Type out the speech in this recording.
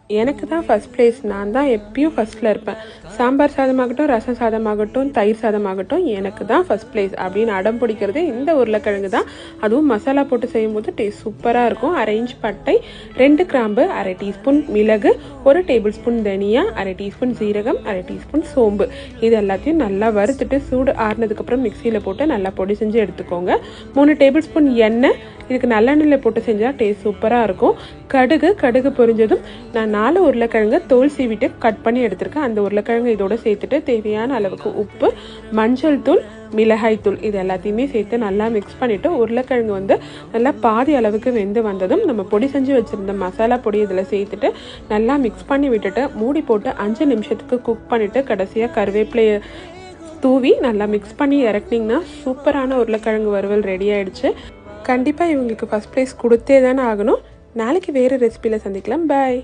எனக்கு தான் first place. நான் தான் எப்பயும் ஃபஸ்ட்டில் இருப்பேன். சாம்பார் சாதமாகட்டும், ரசம் சாதமாகட்டும், தயிர் சாதமாகட்டும் எனக்கு தான் ஃபஸ்ட் ப்ளேஸ் அப்படின்னு அடம் பிடிக்கிறது இந்த உருளைக்கிழங்கு தான். அதுவும் மசாலா போட்டு செய்யும்போது டேஸ்ட் சூப்பராக இருக்கும். 1/2 இன்ச் பட்டை, 2 கிராம்பு, 1/2 டீஸ்பூன் மிளகு, 1 டேபிள் ஸ்பூன் தனியா, 1/2 டீஸ்பூன் சீரகம், 1/2 டீஸ்பூன் சோம்பு, இது எல்லாத்தையும் நல்லா வறுத்துட்டு சூடு ஆறுனதுக்கப்புறம் மிக்சியில் போட்டு நல்லா பொடி செஞ்சு எடுத்துக்கோங்க. 3 டேபிள் ஸ்பூன் எண்ணெய், இதுக்கு நல்லெண்ணெயில் போட்டு செஞ்சால் டேஸ்ட் சூப்பராக இருக்கும். கடுகு பொரிஞ்சதும் நான் 4 உருளைக்கிழங்கு தோல் சீவிட்டு கட் பண்ணி எடுத்திருக்கேன். அந்த உருளைக்கிழங்கு இதோட சேர்த்துட்டு தேவையான அளவுக்கு உப்பு, மஞ்சள் தூள், மிளகாய் தூள் இது எல்லாத்தையுமே சேர்த்து நல்லா மிக்ஸ் பண்ணிவிட்டு உருளைக்கிழங்கு நல்லா பாதி அளவுக்கு வெந்து வந்ததும் நம்ம பொடி செஞ்சு வச்சுருந்த மசாலா பொடி இதில் சேர்த்துட்டு நல்லா மிக்ஸ் பண்ணி விட்டுட்டு மூடி போட்டு 5 நிமிஷத்துக்கு குக் பண்ணிவிட்டு கடைசியாக கருவேப்பிலையை தூவி நல்லா மிக்ஸ் பண்ணி இறக்குனிங்கன்னா சூப்பரான உருளைக்கிழங்கு வறுவல் ரெடி ஆகிடுச்சு. கண்டிப்பாக இவங்களுக்கு ஃபஸ்ட் ப்ரைஸ் கொடுத்தே தானே ஆகணும். நாளைக்கு வேறு ரெசிபியில் சந்திக்கலாம். பாய்.